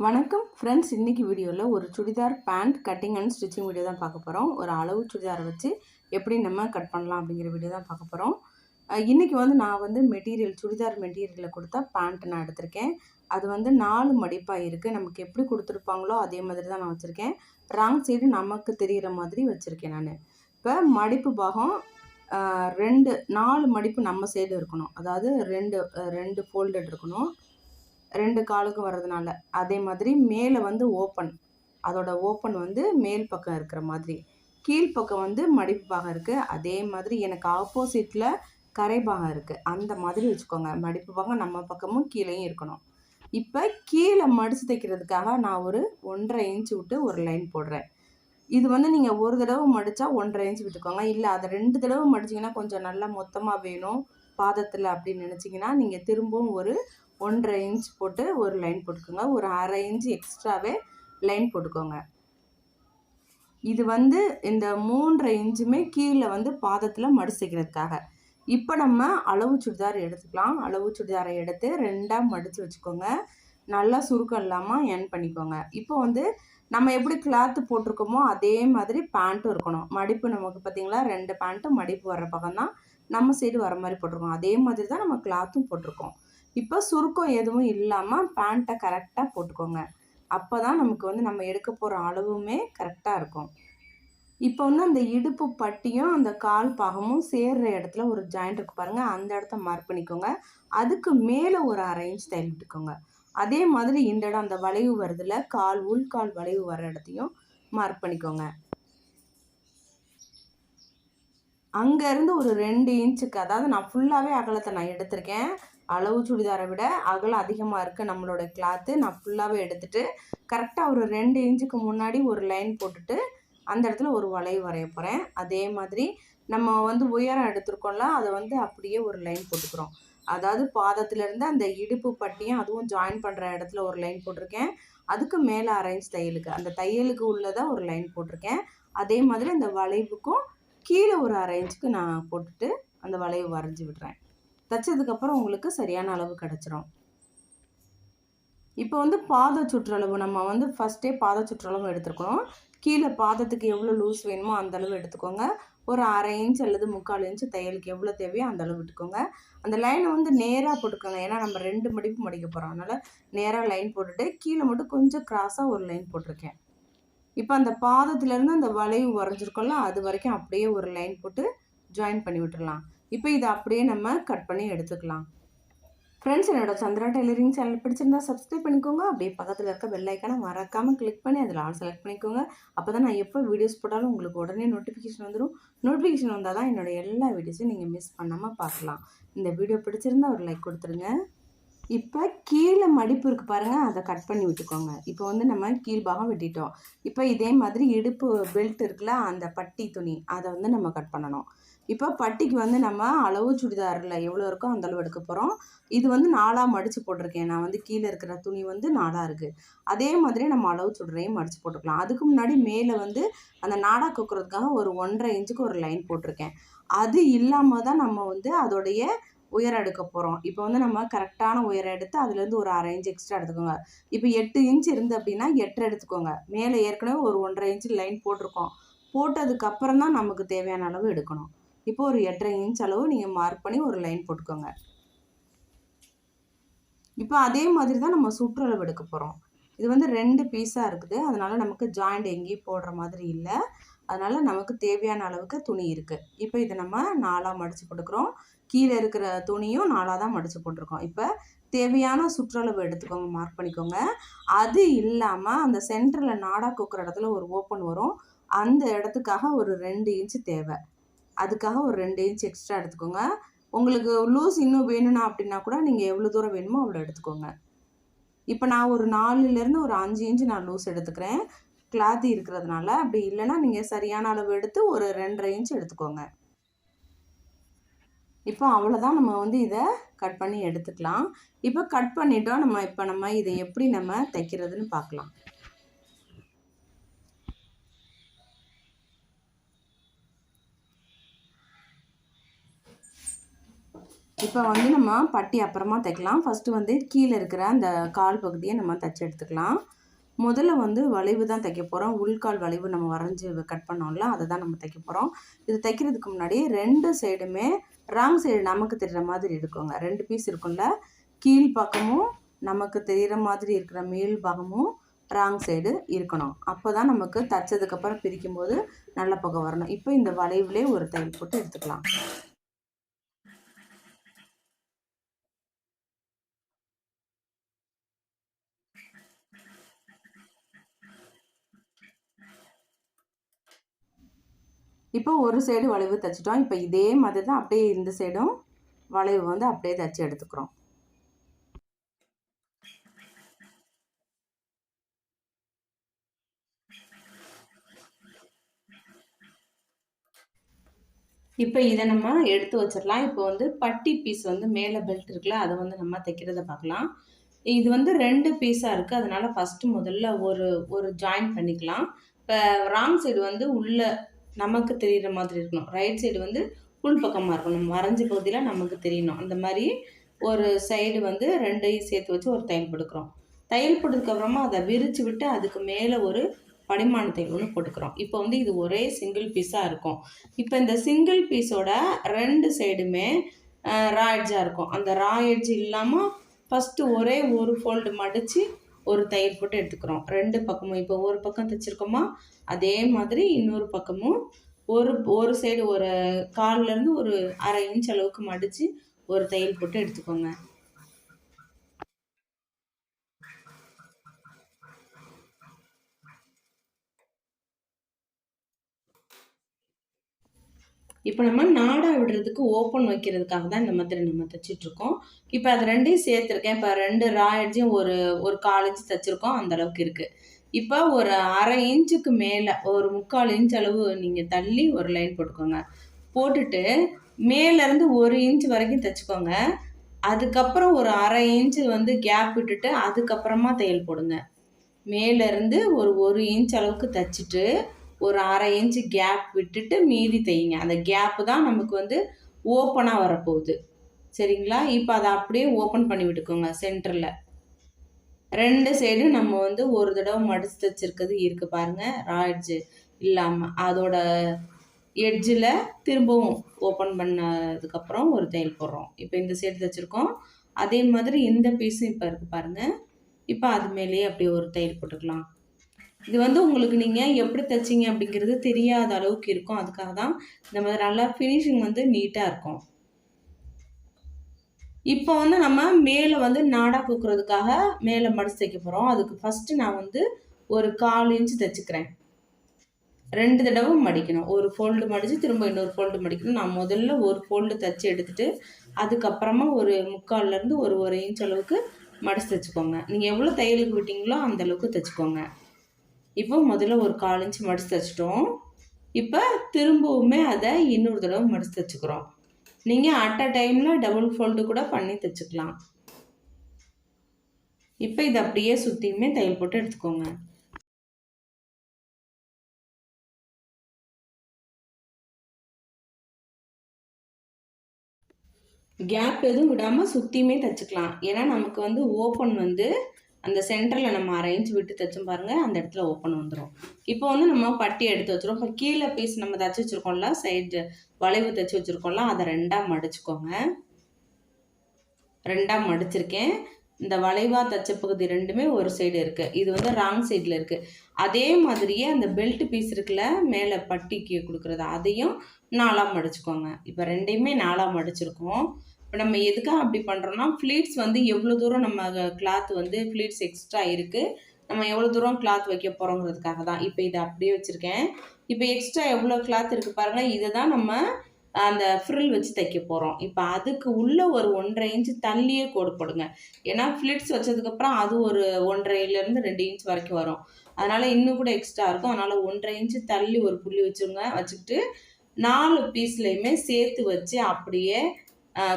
வணக்கம் ஃப்ரெண்ட்ஸ், இன்றைக்கி வீடியோவில் ஒரு churidar pant cutting and stitching video தான் பார்க்க போகிறோம். ஒரு அளவு சுடிதாரை வச்சு எப்படி நம்ம கட் பண்ணலாம் அப்படிங்கிற வீடியோ தான் பார்க்க போகிறோம். இன்றைக்கி நான் மெட்டீரியல் சுடிதார் மெட்டீரியலில் கொடுத்தா பேண்ட் நான் எடுத்திருக்கேன். அது 4 மடிப்பாக இருக்குது. நமக்கு எப்படி கொடுத்துருப்பாங்களோ அதே மாதிரி தான் நான் வச்சுருக்கேன். ராங் சைடு நமக்கு தெரிகிற மாதிரி வச்சுருக்கேன் நான். இப்போ மடிப்பு பாகம் 4 மடிப்பு நம்ம சைடு இருக்கணும். அதாவது ரெண்டு ஃபோல்டட் இருக்கணும். 2 காலுக்கும் வர்றதுனால. அதே மாதிரி மேலே ஓப்பன், அதோட ஓப்பன் மேல் பக்கம் இருக்கிற மாதிரி. கீழ்ப்பக்கம் மடிப்பு பாகம் இருக்குது. அதே மாதிரி எனக்கு ஆப்போசிட்டில் கரை பாகம் இருக்குது. அந்த மாதிரி வச்சுக்கோங்க. மடிப்பு பாகம் நம்ம பக்கமும் கீழேயும் இருக்கணும். இப்போ கீழே மடித்து தைக்கிறதுக்காக நான் ஒரு 1.5 இன்ச்சு விட்டு ஒரு லைன் போடுறேன். இது நீங்கள் ஒரு தடவை மடித்தா 1.5 இன்ச்சு விட்டுக்கோங்க. இல்லை அதை 2 தடவை மடிச்சிங்கன்னா கொஞ்சம் நல்லா மொத்தமாக வேணும் பாதத்தில் அப்படின்னு நினச்சிங்கன்னா நீங்கள் திரும்பவும் ஒரு 1.5 இன்ச் போட்டு ஒரு லைன் போட்டுக்கோங்க. ஒரு 1/2 இன்ச்சு எக்ஸ்ட்ராவே லைன் போட்டுக்கோங்க. இது இந்த 3.5 இன்ச்சுமே கீழே பாதத்தில் மடிச்சு தைக்கிறதுக்காக. இப்போ நம்ம அளவு சுடிதார் எடுத்துக்கலாம். அளவு சுடிதாரை எடுத்து 2ஆக மடித்து வச்சுக்கோங்க. நல்லா சுருக்கம் இல்லாமல் என் பண்ணிக்கோங்க. இப்போ நம்ம எப்படி கிளாத்து போட்டிருக்கோமோ அதே மாதிரி பேண்ட்டும் இருக்கணும். மடிப்பு நமக்கு பார்த்திங்களா 2 பேண்ட்டும் மடிப்பு வர்ற பக்கம் தான் நம்ம சைடு வர மாதிரி போட்டிருக்கோம். அதே மாதிரி தான் நம்ம கிளாத்தும் போட்டிருக்கோம். இப்போ சுருக்கம் எதுவும் இல்லாமல் பேண்ட்டை கரெக்டாக போட்டுக்கோங்க. அப்போ தான் நமக்கு நம்ம எடுக்க போகிற அளவுமே கரெக்டாக இருக்கும். இப்போ அந்த இடுப்பு பட்டியும் அந்த கால் பாகமும் சேர்கிற இடத்துல ஒரு ஜாயிண்ட் இருக்கு பாருங்கள், அந்த இடத்த மார்க் பண்ணிக்கோங்க. அதுக்கு மேலே ஒரு 1/2 இன்ச் தையல் விட்டுக்கோங்க. அதே மாதிரி இந்த இடம் அந்த வளைவு வருதுல, உள்கால் வளைவு வர இடத்தையும் மார்க் பண்ணிக்கோங்க. அங்கேருந்து ஒரு 2 இன்ச்சுக்கு, அதாவது நான் ஃபுல்லாகவே அகலத்தை நான் எடுத்திருக்கேன். அளவு சுடிதாரை விட அகலம் அதிகமாக இருக்குது நம்மளோட கிளாத்து. நான் ஃபுல்லாகவே எடுத்துகிட்டு கரெக்டாக ஒரு 2 இன்ச்சுக்கு முன்னாடி ஒரு லைன் போட்டுட்டு அந்த இடத்துல ஒரு வளைவு வரைய போகிறேன். அதே மாதிரி நம்ம உயரம் எடுத்துருக்கோம்ல, அதை அப்படியே ஒரு லைன் போட்டுக்கிறோம். அதாவது பாதத்துலேருந்து அந்த இடுப்பு பட்டியும் அதுவும் ஜாயின் பண்ணுற இடத்துல ஒரு லைன் போட்டிருக்கேன். அதுக்கு மேலே 1/2 இன்ச் தையலுக்கு, அந்த தையலுக்கு உள்ளதாக ஒரு லைன் போட்டிருக்கேன். அதே மாதிரி அந்த வளைவுக்கும் கீழே ஒரு 1/2 இன்ச்சுக்கு நான் போட்டுட்டு அந்த வளைவு வரைஞ்சி விடுறேன். தைச்சதுக்கப்புறம் உங்களுக்கு சரியான அளவு கிடச்சிரும். இப்போ பாத சுற்றளவு நம்ம ஃபஸ்ட்டே பாத சுற்றளவு எடுத்துருக்கணும். கீழே பாதத்துக்கு எவ்வளோ லூஸ் வேணுமோ அந்த அளவு எடுத்துக்கோங்க. ஒரு 1/2 இன்ச் அல்லது 3/4 இன்ச்சு தையலுக்கு எவ்வளோ தேவையோ அந்த அளவு விட்டுக்கோங்க. அந்த லைனை நேராக போட்டுக்கோங்க. ஏன்னா நம்ம 2 மடிப்பு மடிக்க போகிறோம். அதனால் நேராக லைன் போட்டுட்டு கீழே மட்டும் கொஞ்சம் கிராஸாக ஒரு லைன் போட்டிருக்கேன். இப்போ அந்த பாதத்துலேருந்து அந்த வளைவு வரைஞ்சிருக்கோம்ல, அது வரைக்கும் அப்படியே ஒரு லைன் போட்டு ஜாயின் பண்ணி விட்டுடலாம். இப்போ இதை அப்படியே நம்ம கட் பண்ணி எடுத்துக்கலாம். ஃப்ரெண்ட்ஸ், என்னோட சந்திரா டெய்லரிங் சேனல் பிடிச்சிருந்தா சப்ஸ்கிரைப் பண்ணிக்கோங்க. அப்படியே பக்கத்தில் இருக்க பெல் ஐக்கானை மறக்காமல் கிளிக் பண்ணி அதில் ஆல் செலக்ட் பண்ணிக்கோங்க. அப்போ தான் நான் எப்போ வீடியோஸ் போட்டாலும் உங்களுக்கு உடனே நோட்டிஃபிகேஷன் வந்துடும். நோட்டிஃபிகேஷன் வந்தால் தான் என்னோடய எல்லா வீடியோஸையும் நீங்கள் மிஸ் பண்ணாமல் பார்க்கலாம். இந்த வீடியோ பிடிச்சிருந்தா ஒரு லைக் கொடுத்துருங்க. இப்போ கீழே மடிப்பு இருக்குது பாருங்கள், அதை கட் பண்ணி விட்டுக்கோங்க. இப்போ நம்ம கீழ்பாகம் வெட்டிட்டோம். இப்போ இதே மாதிரி இடுப்பு பெல்ட் இருக்குல்ல, அந்த பட்டி துணி அதை நம்ம கட் பண்ணணும். இப்போ பட்டிக்கு நம்ம அளவு சுடிதாரில் எவ்வளோ இருக்கோ அந்த அளவு எடுக்க போகிறோம். இது 4ஆக மடித்து போட்டிருக்கேன். நான் கீழே இருக்கிற துணி 4ஆக இருக்குது. அதே மாதிரி நம்ம அளவு சுடிரையும் மடித்து போட்டுக்கலாம். அதுக்கு முன்னாடி மேலே அந்த நாடா கொக்குறதுக்காக ஒரு 1.5 இன்ச்சுக்கு ஒரு லைன் போட்டிருக்கேன். அது இல்லாமல் தான் நம்ம அதோடைய உயரம் எடுக்க போகிறோம். இப்போ நம்ம கரெக்டான உயரம் எடுத்து அதுலேருந்து ஒரு 1/2 இன்ச் எக்ஸ்ட்ரா எடுத்துக்கோங்க. இப்போ 8 இன்ச் இருந்து அப்படின்னா 8 எடுத்துக்கோங்க. மேலே ஏற்கனவே ஒரு 1.5 இன்ச்சு லைன் போட்டிருக்கோம். போட்டதுக்கப்புறம் தான் நமக்கு தேவையான அளவு எடுக்கணும். இப்போ ஒரு 8.5 இன்ச் அளவு நீங்கள் மார்க் பண்ணி ஒரு லைன் போட்டுக்கோங்க. இப்போ அதே மாதிரி தான் நம்ம சுற்றளவு எடுக்க போகிறோம். இது 2 பீஸாக இருக்குது. அதனால் நமக்கு ஜாயிண்ட் எங்கேயும் போடுற மாதிரி இல்லை. அதனால் நமக்கு தேவையான அளவுக்கு துணி இருக்குது. இப்போ இதை நம்ம 4ஆக மடித்து போட்டுக்கிறோம். கீழே இருக்கிற துணியும் 4ஆக தான் மடித்து போட்டிருக்கோம். இப்போ தேவையான சுற்றளவு எடுத்துக்கோங்க, மார்க் பண்ணிக்கோங்க. அது இல்லாமல் அந்த சென்டரில் நாடா கொக்குற இடத்துல ஒரு ஓப்பன் வரும். அந்த இடத்துக்காக ஒரு 2 இன்ச்சு தேவை. அதுக்காக ஒரு 2 இன்ச் எக்ஸ்ட்ரா எடுத்துக்கோங்க. உங்களுக்கு லூஸ் இன்னும் வேணும்னா அப்படின்னா கூட நீங்கள் எவ்வளோ தூரம் வேணுமோ அவ்வளோ எடுத்துக்கோங்க. இப்போ நான் ஒரு 4லேருந்து ஒரு 5 இன்ச்சு நான் லூஸ் எடுத்துக்கிறேன், கிளாத் இருக்கிறதுனால. அப்படி இல்லைன்னா நீங்கள் சரியான அளவு எடுத்து ஒரு 2.5 இன்ச் எடுத்துக்கோங்க. இப்போ அவ்வளோதான். நம்ம இதை கட் பண்ணி எடுத்துக்கலாம். இப்போ கட் பண்ணிட்டோம். நம்ம இதை எப்படி நம்ம தைக்கிறதுன்னு பார்க்கலாம். இப்போ வந்து நம்ம பட்டி அப்புறமா தைக்கலாம். ஃபஸ்ட்டு வந்து கீழே இருக்கிற அந்த கால் பகுதியை நம்ம தைச்சி எடுத்துக்கலாம். முதல்ல வந்து வளைவு தான் தைக்க போகிறோம். உள்கால் வளைவு நம்ம வரைஞ்சி கட் பண்ணோம்ல, அதை தான் நம்ம தைக்க போகிறோம். இது தைக்கிறதுக்கு முன்னாடி 2 சைடுமே ராங் சைடு நமக்கு தெரிகிற மாதிரி இருக்குங்க. 2 பீஸ் இருக்கும்ல, கீழ் பக்கமும் நமக்கு தெரிகிற மாதிரி இருக்கிற மேல் பாகமும் ராங் சைடு இருக்கணும். அப்போ தான் நமக்கு தைச்சதுக்கப்புறம் பிரிக்கும்போது நல்ல பக்கம் வரணும். இப்போ இந்த வளைவுலேயே ஒரு தையல் போட்டு எடுத்துக்கலாம். இப்போ ஒரு சைடு வளைவு தைச்சிட்டோம். இப்போ இதே மாதிரி தான் அப்படியே இந்த சைடும் வளைவு வந்து அப்படியே தைச்சி எடுத்துக்கிறோம். இப்போ இதை நம்ம எடுத்து வச்சிடலாம். இப்போ வந்து பட்டி பீஸ் வந்து மேலே பெல்ட் இருக்குல்ல, அதை வந்து நம்ம தைக்கிறத பார்க்கலாம். இது வந்து 2 பீஸாக இருக்குது. அதனால் ஃபஸ்ட்டு முதல்ல ஒரு ஜாயின் பண்ணிக்கலாம். இப்போ ராங் சைடு வந்து உள்ள நமக்கு தெரிகிற மாதிரி இருக்கணும். ரைட் சைடு வந்து உள் பக்கமாக இருக்கணும். நம்ம வரைஞ்ச பகுதியில் நமக்கு தெரியணும். அந்த மாதிரி ஒரு சைடு வந்து 2ஐயும் சேர்த்து வச்சு ஒரு தையல் போட்டுக்கிறோம். தையல் போட்டதுக்கப்புறமா அதை விரித்து விட்டு அதுக்கு மேலே ஒரு படிமான தையல் ஒன்று போட்டுக்கிறோம். இப்போ வந்து இது ஒரே சிங்கிள் பீஸாக இருக்கும். இப்போ இந்த சிங்கிள் பீஸோட 2 சைடுமே ரா எட்ஜாக இருக்கும். அந்த ரா எட்ஜ் இல்லாமல் ஃபஸ்ட்டு ஒரே ஒரு ஃபோல்டு மடித்து ஒரு தையல் போட்டு எடுத்துக்கிறோம். 2 பக்கமும் இப்போ ஒரு பக்கம் தைச்சிருக்கோமா, அதே மாதிரி இன்னொரு பக்கமும் ஒரு சைடு ஒரு கால்லேருந்து ஒரு 1/2 இன்ச் அளவுக்கு மடித்து ஒரு தையல் போட்டு எடுத்துக்கோங்க. இப்போ நம்ம நாடா விடுறதுக்கு ஓப்பன் வைக்கிறதுக்காக தான் இந்த மாதிரி நம்ம தைச்சிட்ருக்கோம். இப்போ அது 2ஐயும் சேர்த்துருக்கேன். இப்போ 2 ரா எட்ஜையும் ஒரு 1/4 இன்ச் தைச்சிருக்கோம். அந்த அளவுக்கு இருக்குது. இப்போ ஒரு 1/2 இன்ச்சுக்கு மேலே ஒரு 3/4 இன்ச் அளவு நீங்கள் தள்ளி ஒரு லைன் போட்டுக்கோங்க. போட்டுட்டு மேலேருந்து 1 இன்ச் வரைக்கும் தைச்சிக்கோங்க. அதுக்கப்புறம் ஒரு 1/2 இன்ச்சு வந்து கேப் விட்டுட்டு அதுக்கப்புறமா தையல் போடுங்க. மேலேருந்து ஒரு இன்ச் அளவுக்கு தைச்சிட்டு ஒரு 1/2 இன்ச்சு கேப் விட்டுட்டு மீதி தையுங்க. அந்த கேப்பு தான் நமக்கு வந்து ஓப்பனாக வரப்போகுது. சரிங்களா? இப்போ அதை அப்படியே ஓப்பன் பண்ணி விட்டுக்கோங்க சென்டரில். 2 சைடும் நம்ம வந்து ஒரு தடவை மடித்து தைச்சிருக்கிறது இருக்குது பாருங்கள், ரா எட்ஜு இல்லாமல். அதோட எட்ஜில் திரும்பவும் ஓப்பன் பண்ணதுக்கப்புறம் ஒரு தையல் போடுறோம். இப்போ இந்த சைடு தைச்சிருக்கோம். அதே மாதிரி இந்த பீஸும் இப்போ இருக்குது பாருங்கள். இப்போ அது மேலேயே அப்படியே ஒரு தையல் போட்டுக்கலாம். இது வந்து உங்களுக்கு நீங்கள் எப்படி தைச்சிங்க அப்படிங்கிறது தெரியாத அளவுக்கு இருக்கும். அதுக்காக தான் இந்த மாதிரி நல்லா ஃபினிஷிங் வந்து நீட்டாக இருக்கும். இப்போ வந்து நம்ம மேலே வந்து நாடா கொடுக்குறதுக்காக மேலே மடித்து தைக்க போகிறோம். அதுக்கு ஃபஸ்ட்டு நான் வந்து ஒரு 1/4 இன்ச்சு தைச்சிக்கிறேன். 2 தடவை மடிக்கணும். ஒரு ஃபோல்டு மடித்து திரும்ப இன்னொரு ஃபோல்டு மடிக்கணும். நான் முதல்ல ஒரு ஃபோல்டு தைச்சி எடுத்துகிட்டு அதுக்கப்புறமா ஒரு 3/4லேருந்து ஒரு இன்ச் அளவுக்கு மடித்து தைச்சிக்கோங்க. நீங்கள் எவ்வளோ தையலுக்கு விட்டீங்களோ அந்த அளவுக்கு தைச்சிக்கோங்க. இப்போ முதல்ல ஒரு 1/4 இன்ச் மடித்து தைச்சிட்டோம். இப்போ திரும்பவுமே அதை இன்னொரு தடவை மடித்து தைச்சிக்கிறோம். நீங்கள் அட் அ டைமில் டபுள் ஃபோல்டு கூட பண்ணி தைச்சிக்கலாம். இப்போ இதை அப்படியே சுற்றியுமே தையல் போட்டு எடுத்துக்கோங்க. கேப் எதுவும் விடாமல் சுற்றியுமே தைச்சிக்கலாம். ஏன்னா நமக்கு வந்து ஓப்பன் வந்து அந்த சென்டரில் நம்ம 1/2 இன்ச் விட்டு தைச்சோம் பாருங்கள், அந்த இடத்துல ஓப்பன் வந்துடும். இப்போ வந்து நம்ம பட்டி எடுத்து வச்சுருவோம். இப்போ கீழே பீஸ் நம்ம தைச்சி வச்சுருக்கோம்ல, சைடு வளைவு தைச்சி வச்சுருக்கோம்ல, அதை 2ஆக மடிச்சுக்கோங்க. 2ஆக மடிச்சிருக்கேன். இந்த வளைவாக தைச்ச பகுதி 2மே ஒரு சைடு இருக்குது. இது வந்து ராங் சைடில் இருக்குது. அதே மாதிரியே அந்த பெல்ட் பீஸ் இருக்குல்ல, மேலே பட்டிக்கு கொடுக்குறது, அதையும் 4ஆக மடிச்சுக்கோங்க. இப்போ 2ஐயுமே 4ஆக மடிச்சிருக்கோம். இப்போ நம்ம எதுக்காக அப்படி பண்ணுறோம்னா, ஃப்ளீட்ஸ் வந்து எவ்வளோ தூரம் நம்ம கிளாத் வந்து ஃப்ளீட்ஸ் எக்ஸ்ட்ரா இருக்குது, நம்ம எவ்வளோ தூரம் கிளாத் வைக்க போகிறோங்கிறதுக்காக தான். இப்போ இதை அப்படியே வச்சுருக்கேன். இப்போ எக்ஸ்ட்ரா எவ்வளோ கிளாத் இருக்குது பாருங்கள், இதை தான் நம்ம அந்த ஃப்ரில் வச்சு தைக்க போகிறோம். இப்போ அதுக்கு உள்ள ஒரு 1/2 இன்ச்சு தள்ளியே கோடு போடுங்க. ஏன்னா ஃப்ளிட்ஸ் வச்சதுக்கப்புறம் அது ஒரு 1.5லேருந்து 2 இன்ச் வரைக்கும் வரும். அதனால் இன்னும் கூட எக்ஸ்ட்ரா இருக்கும். அதனால் 1/2 இன்ச்சு தள்ளி ஒரு புள்ளி வச்சுருங்க. வச்சுக்கிட்டு 4 பீஸ்லையுமே சேர்த்து வச்சு அப்படியே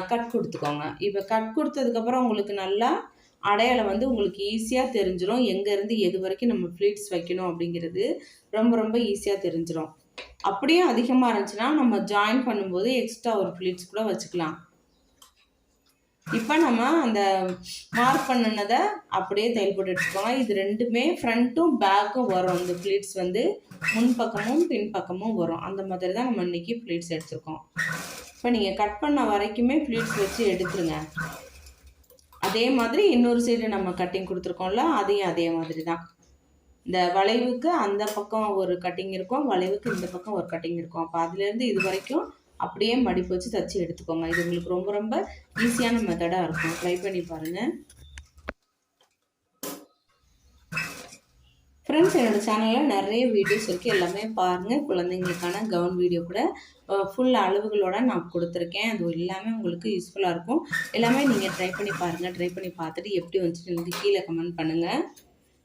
கட் கொடுத்துக்கோங்க. இப்போ கட் கொடுத்ததுக்கப்புறம் உங்களுக்கு நல்லா அடையாளம் வந்து உங்களுக்கு ஈஸியாக தெரிஞ்சிடும். எங்கேருந்து எது வரைக்கும் நம்ம ஃப்ளீட்ஸ் வைக்கணும் அப்படிங்கிறது ரொம்ப ரொம்ப ஈஸியாக தெரிஞ்சிடும். அப்படியே அதிகமாக இருந்துச்சுன்னா நம்ம ஜாயின் பண்ணும்போது எக்ஸ்ட்ரா ஒரு ஃப்ளீட்ஸ் கூட வச்சுக்கலாம். இப்போ நம்ம அந்த மார்க் பண்ணினதை அப்படியே தையல் போட்டு எடுத்துக்கோங்க. இது ரெண்டுமே ஃப்ரண்ட்டும் பேக்கும் வரும். இந்த ப்ளீட்ஸ் வந்து முன்பக்கமும் பின்பக்கமும் வரும். அந்த மாதிரி தான் நம்ம இன்னைக்கு ப்ளீட்ஸ் எடுத்துருக்கோம். இப்போ நீங்கள் கட் பண்ண வரைக்குமே ப்ளீட்ஸ் வச்சு எடுத்துருங்க. அதே மாதிரி இன்னொரு சைடு நம்ம கட்டிங் கொடுத்துருக்கோம்ல, அதையும் அதே மாதிரி தான். இந்த வளைவுக்கு அந்த பக்கம் ஒரு கட்டிங் இருக்கும், வளைவுக்கு இந்த பக்கம் ஒரு கட்டிங் இருக்கும். அப்போ அதுலேருந்து இது வரைக்கும் அப்படியே மடிப்பு வச்சு தச்சு எடுத்துக்கோங்க. இது உங்களுக்கு ரொம்ப ரொம்ப ஈஸியான மெத்தடாக இருக்கும். ட்ரை பண்ணி பாருங்கள். ஃப்ரெண்ட்ஸ், என்னோடய சேனலில் நிறைய வீடியோஸ் இருக்குது, எல்லாமே பாருங்கள். குழந்தைங்களுக்கான கவுன் வீடியோ கூட ஃபுல் அளவுகளோடு நான் கொடுத்துருக்கேன். அது எல்லாமே உங்களுக்கு யூஸ்ஃபுல்லாக இருக்கும். எல்லாமே நீங்கள் ட்ரை பண்ணி பாருங்கள். ட்ரை பண்ணி பார்த்துட்டு எப்படி வந்துச்சுன்னு எனக்கு கீழே கமெண்ட் பண்ணுங்கள்.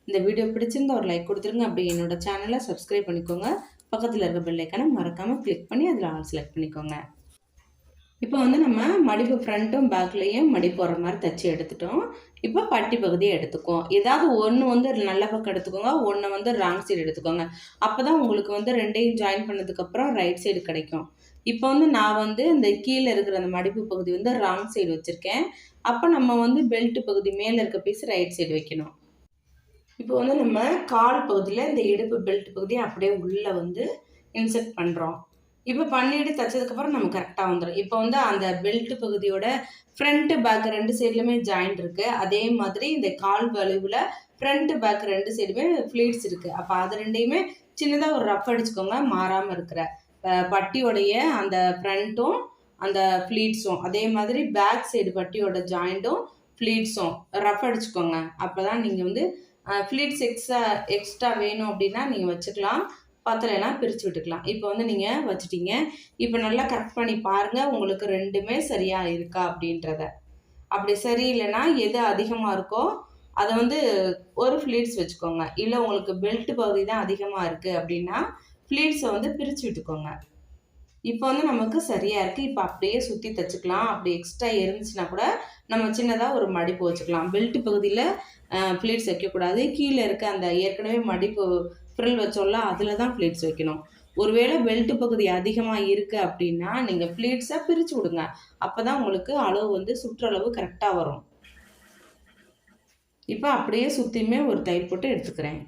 இந்த வீடியோ பிடிச்சிருந்தா ஒரு லைக் கொடுத்துருங்க. அப்படி என்னோடய சேனலை சப்ஸ்கிரைப் பண்ணிக்கோங்க. பக்கத்தில் இருக்க பெல் ஐக்கானை மறக்காமல் கிளிக் பண்ணி அதில் ஆல் செலக்ட் பண்ணிக்கோங்க. இப்போ வந்து நம்ம மடிப்பு ஃப்ரண்ட்டும் பேக்லேயும் மடிப்பு வர மாதிரி தைச்சி எடுத்துட்டோம். இப்போ பட்டி பகுதியை எடுத்துக்குவோம். ஏதாவது ஒன்று வந்து நல்ல பக்கம் எடுத்துக்கோங்க, ஒன்று வந்து ராங் சைடு எடுத்துக்கோங்க. அப்போ தான் உங்களுக்கு வந்து ரெண்டையும் ஜாயின் பண்ணதுக்கப்புறம் ரைட் சைடு கிடைக்கும். இப்போ வந்து நான் வந்து இந்த கீழே இருக்கிற அந்த மடிப்பு பகுதி வந்து ராங் சைடு வச்சுருக்கேன். அப்போ நம்ம வந்து பெல்ட் பகுதி மேலே இருக்க பீஸ் ரைட் சைடு வைக்கணும். இப்போ வந்து நம்ம கால் பகுதியில் இந்த இடுப்பு பெல்ட் பகுதியை அப்படியே உள்ளே வந்து இன்செர்ட் பண்ணுறோம். இப்போ பண்ணிட்டு தைச்சதுக்கப்புறம் நம்ம கரெக்டாக வந்துடும். இப்போ வந்து அந்த பெல்ட் பகுதியோட ஃப்ரண்ட்டு பேக் ரெண்டு சைட்லையுமே ஜாயிண்ட் இருக்குது. அதே மாதிரி இந்த கால் வளைவில் ஃப்ரண்ட்டு பேக் ரெண்டு சைடுமே ஃப்ளீட்ஸ் இருக்குது. அப்போ அது ரெண்டையுமே சின்னதாக ஒரு ரஃப் அடிச்சுக்கோங்க, மாறாமல் இருக்கிற பட்டியோடைய அந்த ஃப்ரண்ட்டும் அந்த ஃப்ளீட்ஸும், அதே மாதிரி பேக் சைடு பட்டியோட ஜாயிண்ட்டும் ஃப்ளீட்ஸும் ரஃப் அடிச்சுக்கோங்க. அப்போ தான் நீங்கள் வந்து ஃப்ளீட்ஸ் எக்ஸ்ட்ரா வேணும் அப்படின்னா நீங்கள் வச்சுக்கலாம், பத்தலைன்னா பிரித்து விட்டுக்கலாம். இப்போ வந்து நீங்கள் வச்சுட்டீங்க. இப்போ நல்லா கரெக்ட் பண்ணி பாருங்கள், உங்களுக்கு ரெண்டுமே சரியாக இருக்கா அப்படின்றத. அப்படி சரியில்லைன்னா எது அதிகமாக இருக்கோ அதை வந்து ஒரு ஃப்ளீட்ஸ் வச்சுக்கோங்க. இல்லை உங்களுக்கு பெல்ட் பகுதி தான் அதிகமாக இருக்குது அப்படின்னா ஃப்ளீட்ஸை வந்து பிரித்து விட்டுக்கோங்க. இப்போ வந்து நமக்கு சரியாக இருக்குது. இப்போ அப்படியே சுற்றி தைச்சிக்கலாம். அப்படி எக்ஸ்ட்ரா இருந்துச்சுன்னா கூட நம்ம சின்னதாக ஒரு மடிப்பு வச்சுக்கலாம். பெல்ட் பகுதியில் ஃப்ளீட்ஸ் வைக்கக்கூடாது. கீழே இருக்க அந்த ஏற்கனவே மடிப்பு ஃப்ரில் வச்சோம்ல, அதில் தான் ஃப்ளீட்ஸ் வைக்கணும். ஒருவேளை பெல்ட் பகுதி அதிகமாக இருக்குது அப்படின்னா நீங்கள் ஃப்ளீட்ஸை பிரித்து விடுங்க. அப்போ தான் உங்களுக்கு அளவு வந்து சுற்றளவு கரெக்டாக வரும். இப்போ அப்படியே சுற்றியுமே ஒரு தையல் போட்டு எடுத்துக்கிறேன்.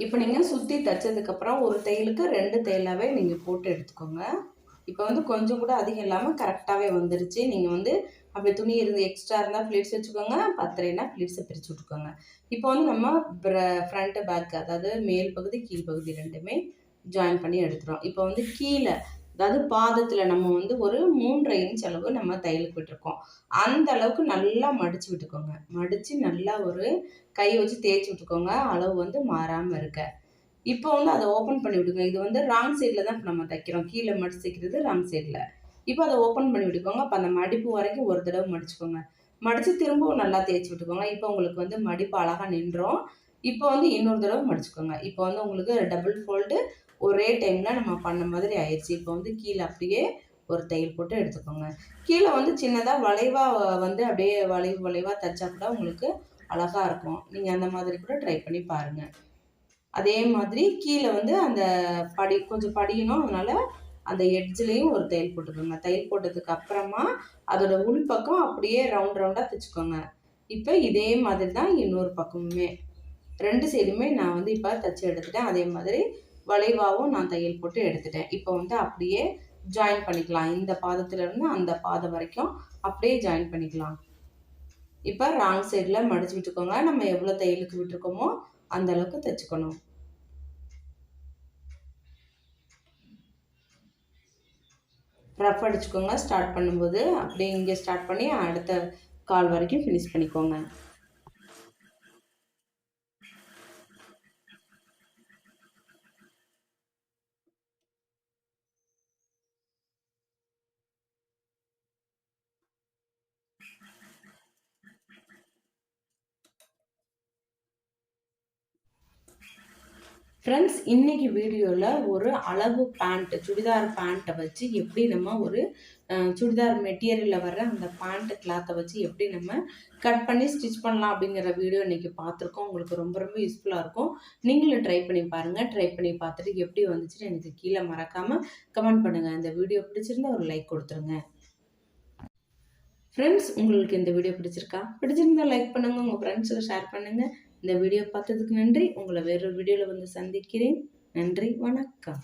இப்போ நீங்கள் சுற்றி தைச்சதுக்கப்புறம் ஒரு தையலுக்கு 2 தையலாகவே நீங்கள் போட்டு எடுத்துக்கோங்க. இப்போ வந்து கொஞ்சம் கூட அதிகம் இல்லாமல் கரெக்டாகவே வந்துருச்சு. நீங்கள் வந்து அப்படி துணி இருந்து எக்ஸ்ட்ரா இருந்தால் ஃப்ளீட்ஸ் வச்சுக்கோங்க, பத்தலைன்னா ஃப்ளீட்ஸை பிரித்து விட்டுக்கோங்க. இப்போ வந்து நம்ம ஃப்ரண்ட்டு பேக், அதாவது மேல் பகுதி கீழ் பகுதி ரெண்டுமே ஜாயின் பண்ணி எடுத்துகிறோம். இப்போ வந்து கீழே, அதாவது பாதத்தில் நம்ம வந்து ஒரு 3.5 இன்ச் அளவு நம்ம தையலுக்கு விட்டுருக்கோம். அந்த அளவுக்கு நல்லா மடித்து விட்டுக்கோங்க. மடித்து நல்லா ஒரு கை வச்சு தேய்ச்சி விட்டுக்கோங்க, அளவு வந்து மாறாமல் இருக்க. இப்போ வந்து அதை ஓப்பன் பண்ணி விடுங்க. இது வந்து ராங் சைடில் தான் நம்ம தைக்கிறோம். கீழே மடித்து தைக்கிறது ராங் சைடில். இப்போ அதை ஓப்பன் பண்ணி விட்டுக்கோங்க. அப்போ அந்த மடிப்பு வரைக்கும் ஒரு தடவை மடிச்சுக்கோங்க. மடித்து திரும்பவும் நல்லா தேய்ச்சி விட்டுக்கோங்க. இப்போ உங்களுக்கு வந்து மடிப்பு அழகாக நின்றோம். இப்போ வந்து இன்னொரு தடவை மடிச்சுக்கோங்க. இப்போ வந்து உங்களுக்கு டபுள் ஃபோல்டு ஒரே டைமில் நம்ம பண்ண மாதிரி ஆயிடுச்சு. இப்போ வந்து கீழே அப்படியே ஒரு தையல் போட்டு எடுத்துக்கோங்க. கீழே வந்து சின்னதாக வளைவாக வந்து அப்படியே வளைவாக தைச்சா கூட உங்களுக்கு அழகாக இருக்கும். நீங்கள் அந்த மாதிரி கூட ட்ரை பண்ணி பாருங்கள். அதே மாதிரி கீழே வந்து அந்த கொஞ்சம் படியணும், அதனால் அந்த எட்ஜ்லேயும் ஒரு தையல் போட்டுக்கோங்க. தையல் போட்டதுக்கு அப்புறமா அதோட உள்பக்கம் அப்படியே ரவுண்டாக தைச்சிக்கோங்க. இப்போ இதே மாதிரி தான் இன்னொரு பக்கமுமே 2 சைடுமே நான் வந்து இப்போ தைச்சி எடுத்துட்டேன். அதே மாதிரி வளைவாகவும் நான் தையல் போட்டு எடுத்துட்டேன். இப்போ வந்து அப்படியே ஜாயின் பண்ணிக்கலாம். இந்த பாதத்துலேருந்து அந்த பாதம் வரைக்கும் அப்படியே ஜாயின் பண்ணிக்கலாம். இப்போ ராங் சைடில் மடித்து விட்டுக்கோங்க. நம்ம எவ்வளோ தையலுக்கு விட்டுருக்கோமோ அந்த அளவுக்கு தைச்சிக்கணும். ரஃப் அடிச்சுக்கோங்க ஸ்டார்ட் பண்ணும்போது. அப்படியே இங்கே ஸ்டார்ட் பண்ணி அடுத்த கால் வரைக்கும் ஃபினிஷ் பண்ணிக்கோங்க. ஃப்ரெண்ட்ஸ், இன்னைக்கு வீடியோவில் ஒரு அளவு பேண்ட், சுடிதார் பேண்ட்டை வச்சு எப்படி நம்ம ஒரு சுடிதார் மெட்டீரியலில் வர அந்த பேண்ட் கிளாத்தை வச்சு எப்படி நம்ம கட் பண்ணி ஸ்டிச் பண்ணலாம் அப்படிங்கிற வீடியோ இன்னைக்கு பார்த்துருக்கோம். உங்களுக்கு ரொம்ப ரொம்ப யூஸ்ஃபுல்லாக இருக்கும். நீங்களும் ட்ரை பண்ணி பாருங்கள். ட்ரை பண்ணி பார்த்துட்டு எப்படி வந்துச்சுன்னு எனக்கு கீழே மறக்காமல் கமெண்ட் பண்ணுங்கள். இந்த வீடியோ பிடிச்சிருந்தா ஒரு லைக் கொடுத்துருங்க. ஃப்ரெண்ட்ஸ், உங்களுக்கு இந்த வீடியோ பிடிச்சிருந்தா லைக் பண்ணுங்கள், உங்கள் ஃப்ரெண்ட்ஸுக்கு ஷேர் பண்ணுங்கள். இந்த வீடியோ பார்த்ததுக்கு நன்றி. உங்களை வேறொரு வீடியோவில் வந்து சந்திக்கிறேன். நன்றி, வணக்கம்.